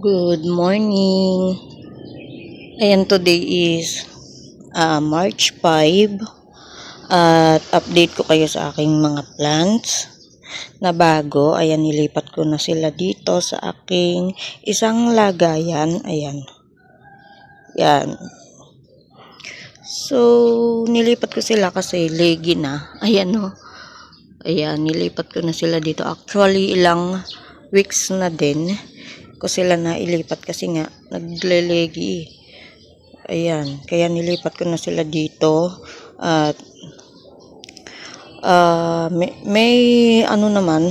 Good morning. Ayan, today is March 5 at update ko kayo sa aking mga plants na bago. Ayan, nilipat ko na sila dito sa aking isang lagayan. Ayan. Yan. So, nilipat ko sila kasi legi na. Ayan o. Ayan, nilipat ko na sila dito. Actually, ilang weeks na din ko sila na ilipat kasi nga naglelegi. Ayan, kaya nilipat ko na sila dito at may ano naman,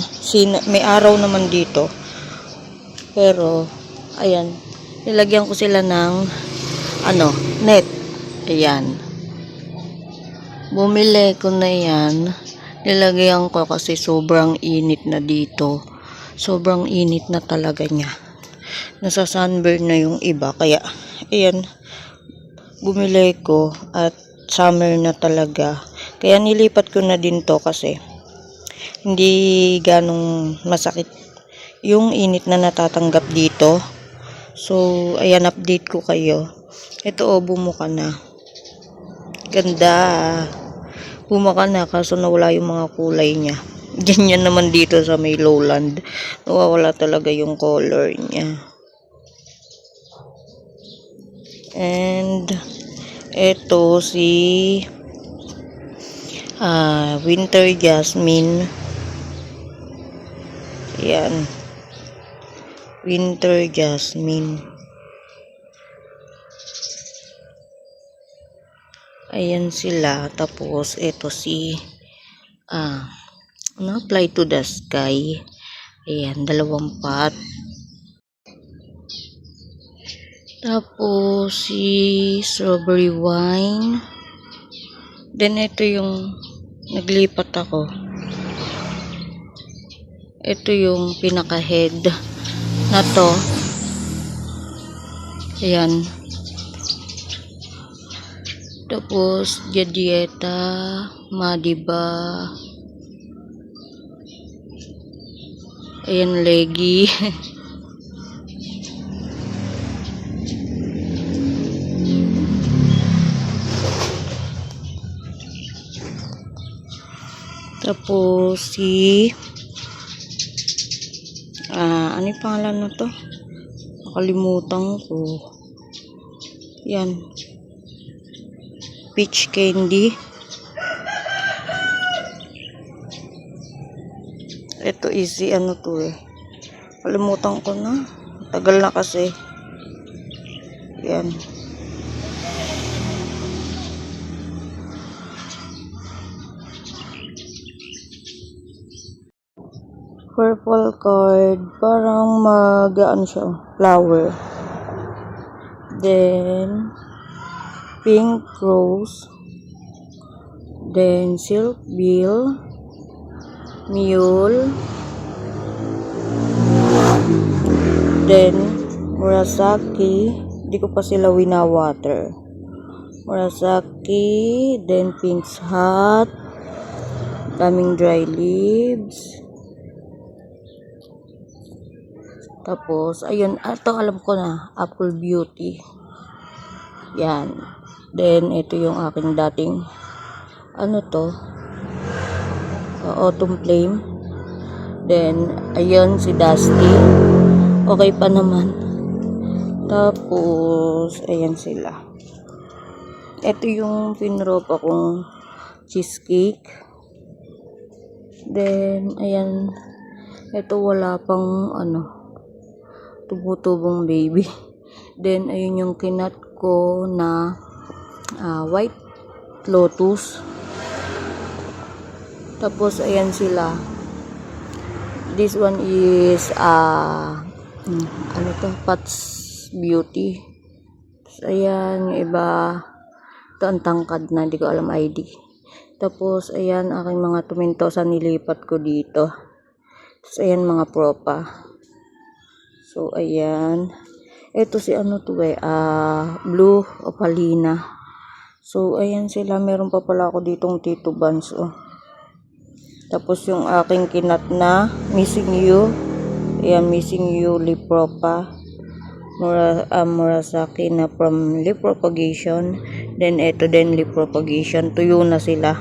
may araw naman dito. Pero ayan, nilagyan ko sila ng net. Ayan. Bumili ko na 'yan. Nilagyan ko kasi sobrang init na dito. Sobrang init na talaga niya. Nasa sunburn na yung iba kaya ayan, bumili ko at summer na talaga. Kaya nilipat ko na din to kasi hindi ganong masakit yung init na natatanggap dito. So, ayan, update ko kayo. Ito bumuka na. Ganda. Bumuka na kaso nawala yung mga kulay niya. Ganyan naman dito sa may lowland. Nawawala talaga yung color niya. And ito si winter jasmine. Yan, winter jasmine. Ayan sila. Tapos ito si fly to the sky. Ayan, 2 pot. Tapos si strawberry wine. Then ito yung naglipat ako. Ito yung pinaka head na to. Ayan. Tapos Jadieta, Madiba. Ayan, legi. Tapos si ano yung pangalan na to? Nakalimutan ko. Yan. Peach candy. Ito easy ano to Kalimutan ko na. Tagal na kasi. Yan. Purple card, parang magaan siya, flower. Then pink rose. Then silk bill, mule. Then Murasaki, di ko pa sila wina-water. Murasaki, then pink's hat, daming dry leaves. Tapos, ayun, ito alam ko na, Apple Beauty. Yan. Then, ito yung aking dating, Autumn Flame. Then, ayun, si Dusty. Okay pa naman. Tapos, ayan sila. Ito yung pinropa kong cheesecake. Then, ayan, ito wala pang, tubong baby. Then ayun yung kinat ko na white lotus. Tapos ayan sila. This one is Pat's Beauty. Tapos ayan yung iba, ito ang tangkad na, hindi ko alam ID. Tapos ayan aking mga tumintosa nilipat ko dito. Tapos ayan mga propa. So, ayan. Ito si Blue Opalina. So, ayan sila. Meron pa pala ako ditong Tito Buns. Tapos, yung aking kinat na Missing You. Ayan, Missing You, Lipropa. Murasaki na from leaf propagation. Then, ito din leaf propagation. Tuyo na sila.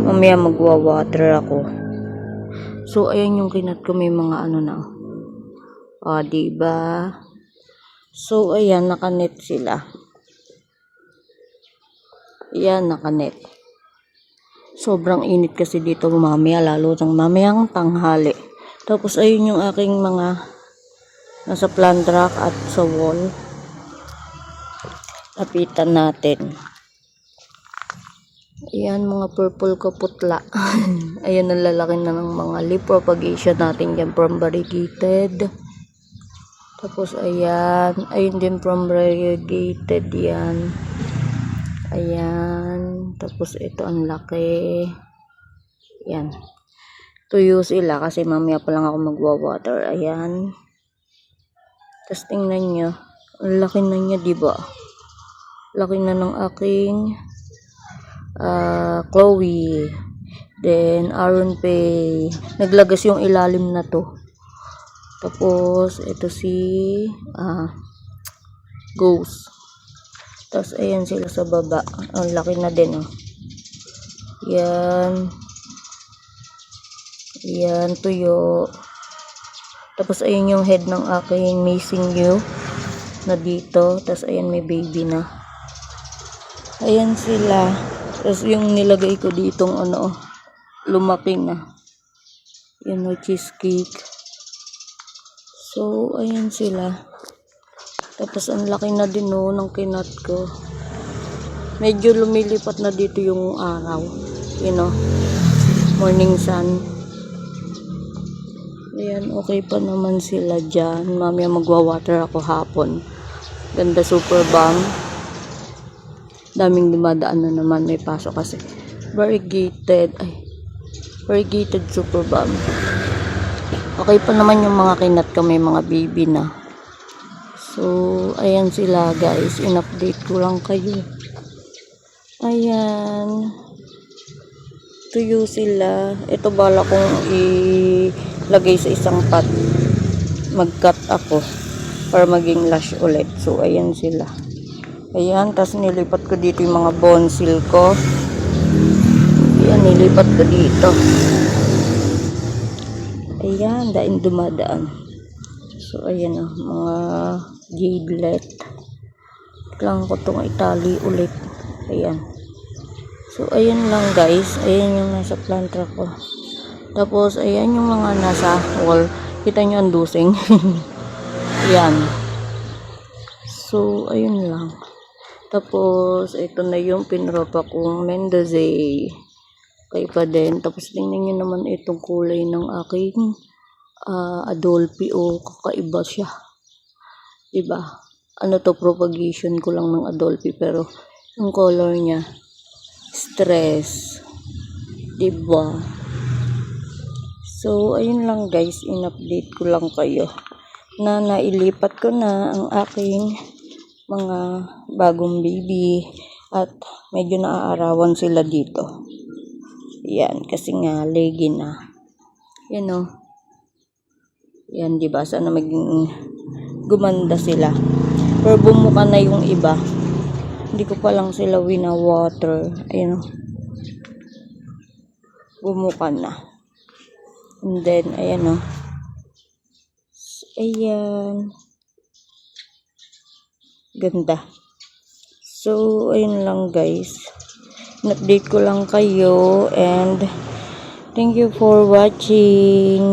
Mamaya magwa-water ako. So, ayan yung kinat ko. May mga ano na. O, diba? So, ayan, nakanet sila. Ayan, nakanet. Sobrang init kasi dito mamaya, lalo ng mamayang tanghali. Tapos, ayun yung aking mga nasa plant rack at sa wall. Lapitan natin. Ayan, mga purple kaputla. Ayan, ang lalaki na ng mga leaf propagation natin dyan from variegated. Tapos, ayan. Ayun din from variegated yan. Ayan. Tapos, ito ang laki. Ayan. Tuyo sila kasi mamaya pa lang ako magwa-water. Ayan. Tapos, tingnan nyo. Ang laki na niya, diba? Laki na ng aking Chloe. Then, Aaron Pay. Naglagas yung ilalim na to. Tapos, ito si Ghost. Tapos, ayan sila sa baba. Ang laki na din, oh. Yan. Yan, tuyo. Tapos, ayan yung head ng aking Missing You na dito. Tapos, ayan, may baby na. Ayan sila. Tapos, yung nilagay ko ditong ano, lumaki na. Yan, o, cheesecake. So, ayan sila. Tapos, ang laki na din, no, ng kinat ko. Medyo lumilipat na dito yung araw. You know, morning sun. Ayan, okay pa naman sila dyan. Mamaya magwa-water ako hapon. Ganda, super bomb. Daming dumadaan na naman. May pasok kasi. Variegated. Ay, variegated super bomb. Okay pa naman yung mga kinat ko. May mga baby na. So, ayan sila guys. In-update ko lang kayo. Ayan. Tuyo sila. Ito bala kong ilagay sa isang pot. Mag-cut ako para maging lush ulit. So, ayan sila. Ayan. Tapos nilipat ko dito yung mga bonsil ko. Ayan. Nilipat ko dito. Ayan. Daing dumadaan. So, ayan o. Mga jadelet. Lang ko itong itali ulit. Ayan. So, ayan lang guys. Ayan yung nasa plant rack ko. Tapos, ayan yung mga nasa wall. Kita nyo ang dusing. Ayan. So, ayun lang. Tapos, ito na yung pinropa kong Mendoza. Okay pa din. Tapos, tingnan nyo naman itong kulay ng aking Adolphi. O, kakaiba siya. Diba? Ano to, propagation ko lang ng Adolphi. Pero, yung color niya, stress. Diba? So, ayun lang guys. In-update ko lang kayo. Na nailipat ko na ang aking mga bagong baby. At medyo naaarawan sila dito. Yan. Kasi nga, legi na. Yan o. Yan, diba? Sana maging gumanda sila. Pero bumuka na yung iba. Hindi ko pa lang sila wina-water. Ayan o. Bumuka na. And then, ayan o. Ayan. Ganda. So, ayun lang guys. In-update ko lang kayo. And, thank you for watching.